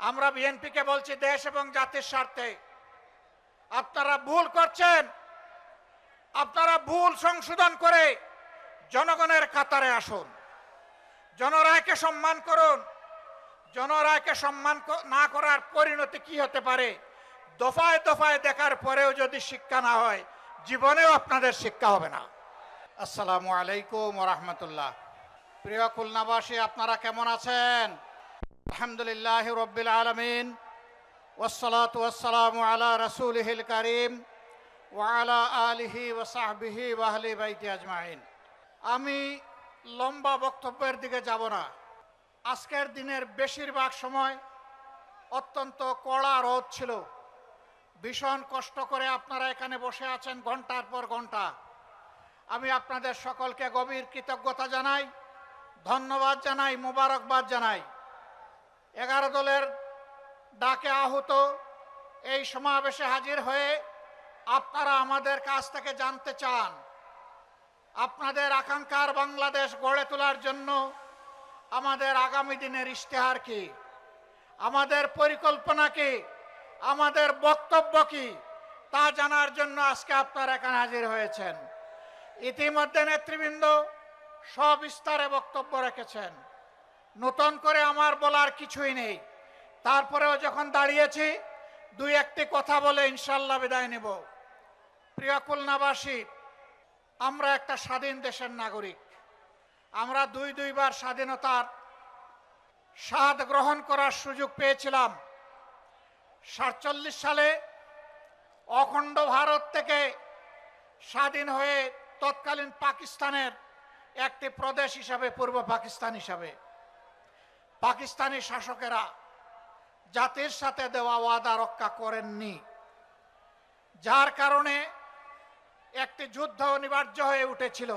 আমরা বিএনপিকে বলছি, দেশ এবং জাতির স্বার্থে আপনারা ভুল করছেন। আপনারা ভুল সংশোধন করে জনগণের কাতারে আসুন, জনরায়কে সম্মান করুন। জনরায়কে সম্মান না করার পরিণতি কি হতে পারে দফায় দফায় দেখার পরেও যদি শিক্ষা না হয়, জীবনেও আপনাদের শিক্ষা হবে না। আসসালামু আলাইকুম ওয়া রাহমাতুল্লাহ। প্রিয় খুলনাবাসী, আপনারা কেমন আছেন? আলহামদুলিল্লাহি রাব্বিল আলামিন, ওয়াসসালাতু ওয়াসসালামু আলা রাসূলিহিল কারীম ওয়া আলা আলিহি ওয়া সাহবিহি ওয়া আহলি বাইতি আজমাইন। আমি লম্বা বক্তব্যের দিকে যাব না। আজকের দিনের বেশিরভাগ সময় অত্যন্ত কড়া রোদ ছিল। ভীষণ কষ্ট করে আপনারা এখানে বসে আছেন ঘন্টার পর ঘন্টা। আমি আপনাদের সকলকে গভীর কৃতজ্ঞতা জানাই, ধন্যবাদ জানাই, মোবারকবাদ জানাই। 11 দলের ডাকে আহত এই সমাবেশে হাজির হয়ে আপনারা আমাদের কাছ থেকে জানতে চান, আপনাদের আকাঙ্ক্ষার বাংলাদেশ গড়ে তোলার জন্য আমাদের আগামী দিনের ইশতেহার কি, আমাদের পরিকল্পনা কি, আমাদের বক্তব্য কি, তা জানার জন্য আজকে আপনারা এখানে হাজির হয়েছেন। ইতিমধ্যে নেতৃবৃন্দ সবিস্তারে বক্তব্য রেখেছেন। নতুন করে আমার বলার কিছুই নেই। তারপরেও যখন দাঁড়িয়েছি, দুই একটি কথা বলে ইনশাল্লাহ বিদায় নেব। প্রিয় খুলনাবাসী, আমরা একটা স্বাধীন দেশের নাগরিক। আমরা দুইবার স্বাধীনতার স্বাদ গ্রহণ করার সুযোগ পেয়েছিলাম। 47 সালে অখণ্ড ভারত থেকে স্বাধীন হয়ে তৎকালীন পাকিস্তানের একটি প্রদেশ হিসাবে, পূর্ব পাকিস্তান হিসাবে, পাকিস্তানি শাসকেরা জাতির সাথে দেওয়া ওয়াদা রক্ষা করেননি, যার কারণে একটি যুদ্ধ অনিবার্য হয়ে উঠেছিল।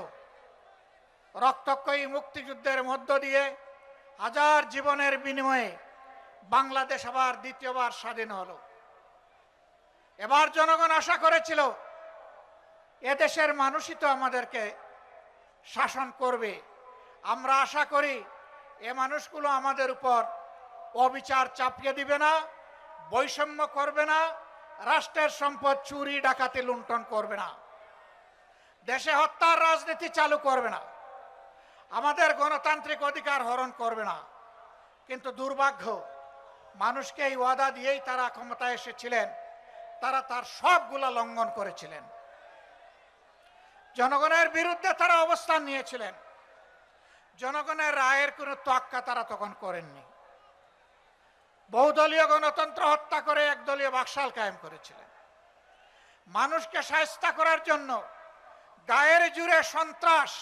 রক্তক্ষয়ী মুক্তিযুদ্ধের মধ্য দিয়ে হাজার জীবনের বিনিময়ে বাংলাদেশ আবার দ্বিতীয়বার স্বাধীন হলো। এবার জনগণ আশা করেছিল এদেশের মানুষই তো আমাদেরকে শাসন করবে। আমরা আশা করি এ মানুষগুলো আমাদের উপর অবিচার চাপিয়ে দিবে না, বৈষম্য করবে না, রাষ্ট্রের সম্পদ চুরি ডাকাতি লুণ্ঠন করবে না, দেশে হত্যার রাজনীতি চালু করবে না, আমাদের গণতান্ত্রিক অধিকার হরণ করবে না। কিন্তু দুর্ভাগ্য, মানুষকে এই ওয়াদা দিয়েই তারা ক্ষমতায় এসেছিলেন। তারা তার সবগুলা লঙ্ঘন করেছিলেন। জনগণের বিরুদ্ধে তারা অবস্থান নিয়েছিলেন। জনগণের রায়ের কোনো তোয়াক্কা তারা তখন করেননি। বহুদলীয় গণতন্ত্র হত্যা করে একদলীয় বাকশাল কায়েম করেছিলেন। মানুষকে শায়েস্তা করার জন্য গায়ের জুড়ে সন্ত্রাস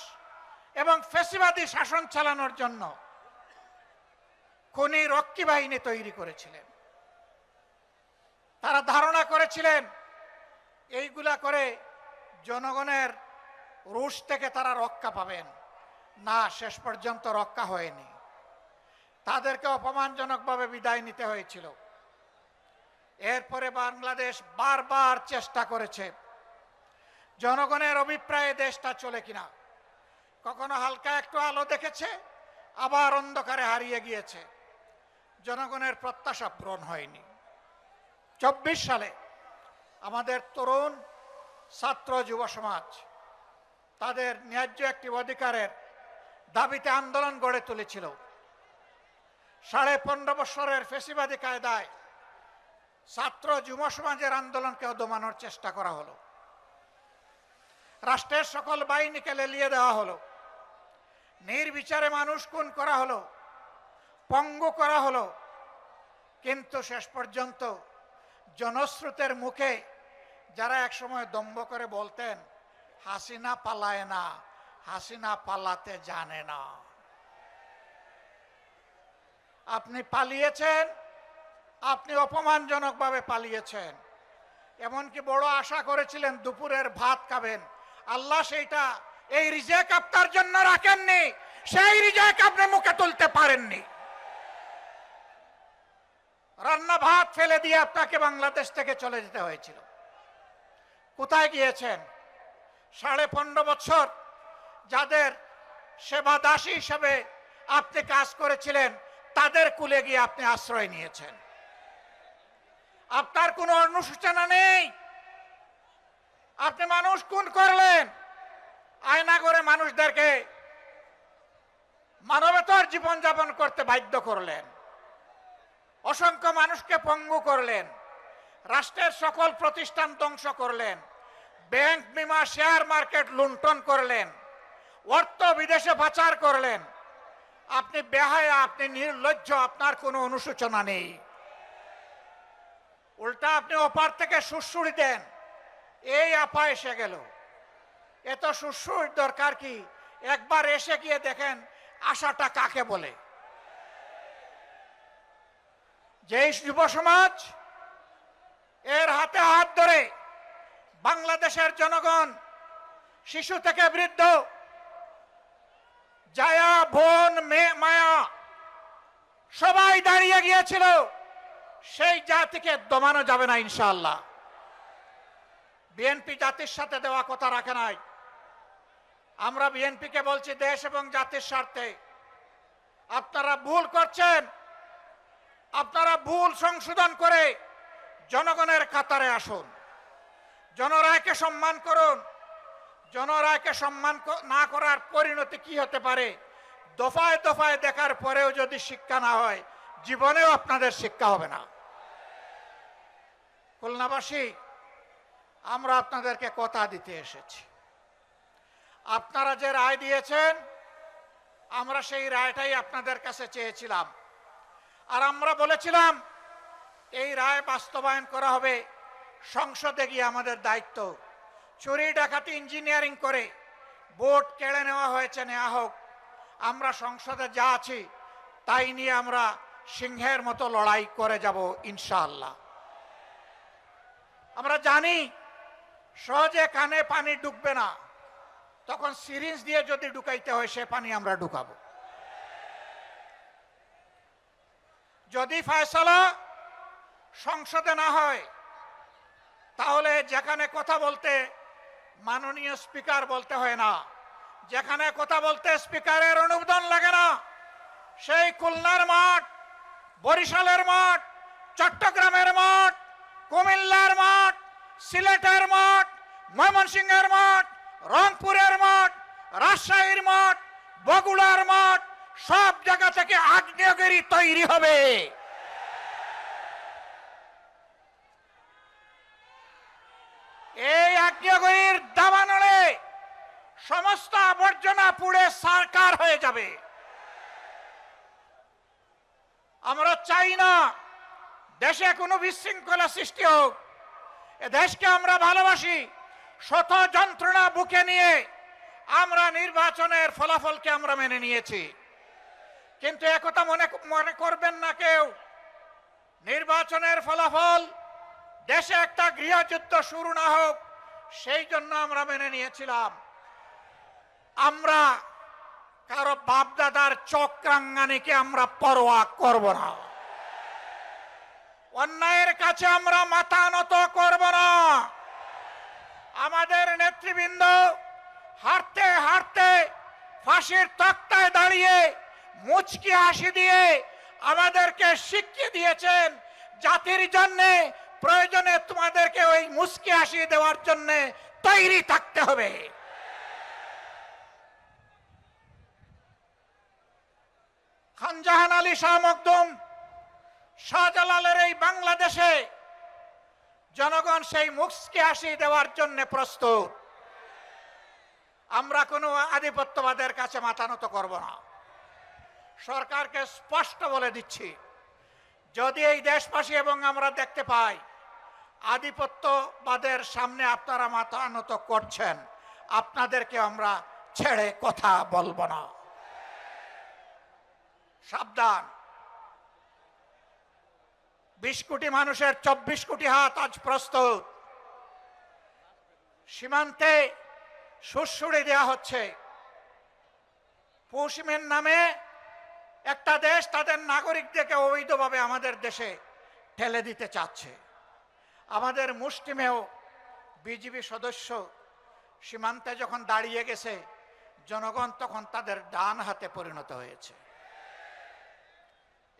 এবং ফ্যাসিবাদী শাসন চালানোর জন্য খুনি রক্ষী বাহিনী তৈরি করেছিলেন। তারা ধারণা করেছিলেন এইগুলা করে জনগণের রোষ থেকে তারা রক্ষা পাবেন। না, শেষ পর্যন্ত রক্ষা হয়নি। তাদেরকে অপমানজনকভাবে বিদায় নিতে হয়েছিল। এরপরে বাংলাদেশ বারবার চেষ্টা করেছে জনগণের অভিপ্রায়ে দেশটা চলে কিনা। কখনো হালকা একটু আলো দেখেছে, আবার অন্ধকারে হারিয়ে গিয়েছে। জনগণের প্রত্যাশা পূরণ হয়নি। 24 সালে আমাদের তরুণ ছাত্র যুব সমাজ তাদের ন্যায্য একটি অধিকারের দাবিতে আন্দোলন গড়ে তুলেছিল। 15.5 বছরের ফ্যাসিবাদী কায়দায় ছাত্র যুব সমাজের আন্দোলনকেও দমানোর চেষ্টা করা হলো। রাষ্ট্রের সকল বাহিনীকে লেলিয়ে দেওয়া হলো। নির্বিচারে মানুষ খুন করা হলো, পঙ্গু করা হলো। কিন্তু শেষ পর্যন্ত জনস্রোতের মুখে যারা একসময় দম্ভ করে বলতেন হাসিনা পালায় না, হাসিনা পালাতে জানে না, আপনি পালিয়েছেন, আপনি অপমানজনকভাবে পালিয়েছেন। এমনকি বড় আশা করেছিলেন দুপুরের ভাত খাবেন। আল্লাহ সেইটা এই রিজেক আপনার জন্য রাখেননি, সেই রিজেক আপনি মুখে তুলতে পারেননি। রান্না ভাত ফেলে দিয়ে আপনাকে বাংলাদেশ থেকে চলে যেতে হয়েছিল। কোথায় গিয়েছেন? 15.5 বছর যাদের সেবা দাসী হিসেবে আপনি কাজ করেছিলেন, তাদের কুলে গিয়ে আপনি আশ্রয় নিয়েছেন। আপনার কোনো অনুশোচনা নেই। আপনি মানুষ খুন করলেন, আয়না করে মানুষদেরকে মানবতার জীবনযাপন করতে বাধ্য করলেন, অসংখ্য মানুষকে পঙ্গু করলেন, রাষ্ট্রের সকল প্রতিষ্ঠান ধ্বংস করলেন, ব্যাংক বিমা শেয়ার মার্কেট লুণ্ঠন করলেন, অর্থ বিদেশে পাচার করলেন। আপনি বেহায়া, আপনি নির্লজ্জ, আপনার কোনো অনুশোচনা নেই। উল্টা আপনি ওপার থেকে সুড়সুড়ি দেন, এই আপা এসে গেল। এত সুড়সুড়ির দরকার কি? একবার এসে গিয়ে দেখেন আশাটা কাকে বলে। যেই যুব সমাজ এর হাতে হাত ধরে বাংলাদেশের জনগণ, শিশু থেকে বৃদ্ধ, জায়া, বোন, মেয়ে, মায়া সবাই দাঁড়িয়ে গিয়েছিল, সেই জাতিকে দমানো যাবে না ইনশাআল্লাহ। বিএনপি জাতির সাথে দেওয়া কথা রাখে নাই। আমরা বিএনপিকে বলছি, দেশ এবং জাতির স্বার্থে আপনারা ভুল করছেন, আপনারা ভুল সংশোধন করে জনগণের কাতারে আসুন, জনরায়কে সম্মান করুন। জনরায়কে সম্মান না করার পরিণতি কি হতে পারে দফায় দফায় দেখার পরেও যদি শিক্ষা না হয়, জীবনেও আপনাদের শিক্ষা হবে না। খুলনাবাসী, আমরা আপনাদেরকে কথা দিতে এসেছি। আপনারা যে রায় দিয়েছেন, আমরা সেই রায়টাই আপনাদের কাছে চেয়েছিলাম। আর আমরা বলেছিলাম এই রায় বাস্তবায়ন করা হবে, সংসদে গিয়ে আমাদের দায়িত্ব। চুরি ডাকাতি ইঞ্জিনিয়ারিং করে ভোট কেড়ে নেওয়া হয়েছে, নেওয়া হোক। আমরা সংসদে যা আছি তাই নিয়ে আমরা সিংহের মতো লড়াই করে যাব ইনশাআল্লাহ। আমরা জানি সহজে কানে পানি ঢুকবে না, তখন সিরিঞ্জ দিয়ে যদি ঢুকাইতে হয় সে পানি আমরা ঢুকাবো। যদি ফয়সালা সংসদে না হয়, তাহলে যেখানে কথা বলতে মাননীয় স্পিকার বলতে হয় না, যেখানে কথা বলতে স্পিকারের অনুমোদন লাগে না, সেই খুলনার মাঠ, বরিশালের মাঠ, চট্টগ্রামের মাঠ, কুমিল্লার মাঠ, সিলেটের মাঠ, ময়মনসিংহের মাঠ, রংপুরের মাঠ, রাজশাহীর মাঠ, বগুড়ার মাঠ, সব জায়গা থেকে আগ্নেয়গিরি তৈরি হবে। এই আগ্নেয়গিরির দাবানলে সমস্ত আবর্জনা পুড়ে সারকার হয়ে যাবে। আমরা চাই না দেশে কোনো বিশৃঙ্খলা সৃষ্টি হোক। এ দেশকে আমরা ভালোবাসি। শত যন্ত্রণা বুকে নিয়ে আমরা নির্বাচনের ফলাফলকে আমরা মেনে নিয়েছি, কিন্তু একথা মনে করবেন না কেউ, নির্বাচনের ফলাফল দেশে একটা গৃহযুদ্ধ শুরু না হোক, সেই জন্য আমরা মেনে নিয়েছিলাম। আমরা কারো বাপদাদার চক্রাঙ্গানিকে আমরা পরোয়া করব না। অন্যায়ের কাছে আমরা মাথা নত করব না। আমাদের নেতৃবৃন্দ হাঁটতে হাঁটতে ফাঁসির তক্তায় দাঁড়িয়ে মুচকি হাসি দিয়ে আমাদেরকে শিখিয়ে দিয়েছেন, জাতির জন্য প্রয়োজনে তোমাদেরকে ওই মুচকি হাসি দেওয়ার জন্য তৈরি থাকতে হবে। খানজাহান আলী শাহ মখদুম, শাহজালালের এই বাংলাদেশে জনগণ সেই মুচকি হাসি দেওয়ার জন্য প্রস্তুত। আমরা কোনো আধিপত্যবাদের কাছে মাথা নত করব না। সরকারকে স্পষ্ট বলে দিচ্ছি, যদি এই দেশবাসী এবং আমরা দেখতে পাই আধিপত্যবাদের সামনে আপনারা মাথা নত করছেন, আপনাদেরকে আমরা ছেড়ে কথা বলবো না। সাবধান। 20 কোটি মানুষের 24 কোটি হাত আজ প্রস্তুত। সীমান্তে সুড়সুড়ি দেওয়া হচ্ছে। পশ্চিমের নামে একটা দেশ তাদের নাগরিকদেরকে অবৈধভাবে আমাদের দেশে ঠেলে দিতে চাচ্ছে। আমাদের মুষ্টিমেয় বিজিবি সদস্য সীমান্তে যখন দাঁড়িয়ে গেছে, জনগণ তখন তাদের ডান হাতে পরিণত হয়েছে।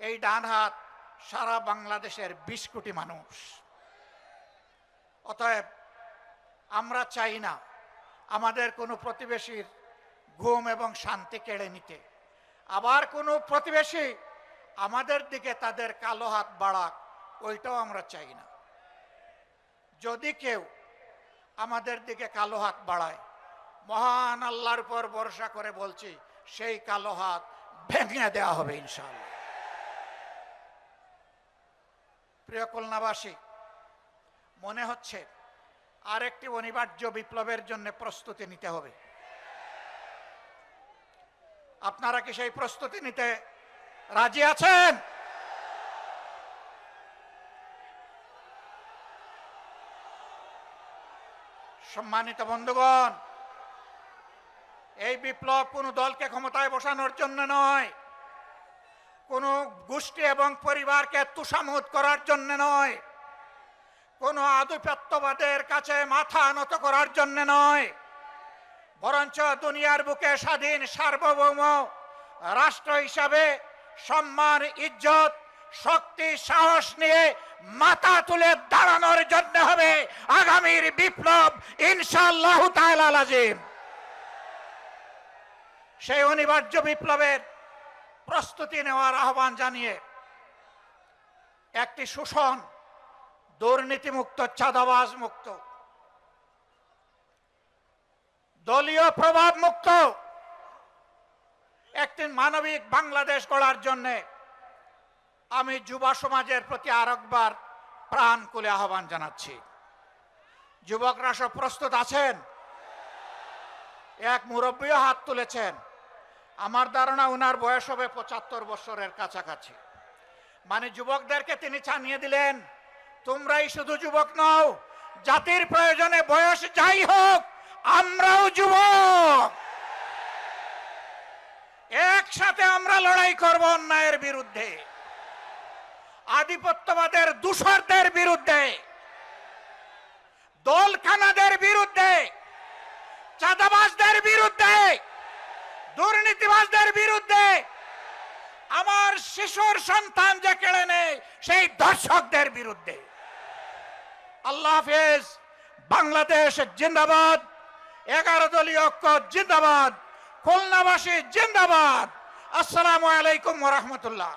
এই ডান হাত সারা বাংলাদেশের 20 কোটি মানুষ। অতএব আমরা চাই না আমাদের কোনো প্রতিবেশীর ঘুম এবং শান্তি কেড়ে নিতে, আবার কোনো প্রতিবেশী আমাদের দিকে তাদের কালো হাত বাড়াক, ওইটাও আমরা চাই না। যদি কেউ আমাদের দিকে কালো হাত বাড়ায়, মহান আল্লাহর উপর ভরসা করে বলছি, সেই কালো হাত ভেঙে দেওয়া হবে ইনশাআল্লাহ। প্রিয় খুলনাবাসী, মনে হচ্ছে আরেকটি অনিবার্য বিপ্লবের জন্য প্রস্তুতি নিতে হবে। আপনারা কি সেই প্রস্তুতি নিতে রাজি আছেন? সম্মানিত বন্ধুগণ, এই বিপ্লব কোনো দলকে ক্ষমতায় বসানোর জন্য নয়, কোনো গোষ্ঠী এবং পরিবারকে তুষামুদ করার জন্য নয়, কোনো আধিপত্যবাদের কাছে মাথা নত করার জন্য নয়, বরঞ্চ দুনিয়ার বুকে স্বাধীন সার্বভৌম রাষ্ট্র হিসাবে সম্মান, ইজ্জত, শক্তি, সাহস নিয়ে মাথা তুলে দাঁড়ানোর জন্য হবে আগামীর বিপ্লব ইনশাআল্লাহু তাআলা লাজিম। সেই অনিবার্য বিপ্লবের প্রস্তুতি নেওয়ার আহ্বান জানিয়ে একটি শোষণ, দুর্নীতিমুক্ত, চাঁদাবাজ মুক্ত, দলীয় প্রভাব মুক্ত একটি মানবিক বাংলাদেশ গড়ার জন্য আমি যুব সমাজের প্রতি আরেকবার প্রাণ খুলে আহ্বান জানাচ্ছি। যুবকরা সব প্রস্তুত আছেন? এক মুরব্বীও হাত তুলেছেন, আমার ধারণা ওনার বয়স হবে ৭৫ বছরের কাছাকাছি। মানে যুবকদেরকে তিনি জানিয়ে দিলেন, তোমরাই শুধু যুবক নও, জাতির প্রয়োজনে বয়স যাই হোক আমরাও যুবক, একসাথে আমরা লড়াই করব অন্যায়ের বিরুদ্ধে, আধিপত্যবাদের দূষরদের বিরুদ্ধে, দলখানাদের বিরুদ্ধে, চাঁদাবাজদের বিরুদ্ধে, দুর্নীতিবাজদের বিরুদ্ধে, আমার শিশুর সন্তান যে কেড়ে নেয় সেই দর্শকদের বিরুদ্ধে। আল্লাহ হাফেজ। বাংলাদেশ জিন্দাবাদ, 11 দলীয় ঐক্য জিন্দাবাদ, খুলনাবাসী জিন্দাবাদ। আসসালামু আলাইকুম ওয়া রাহমাতুল্লাহ।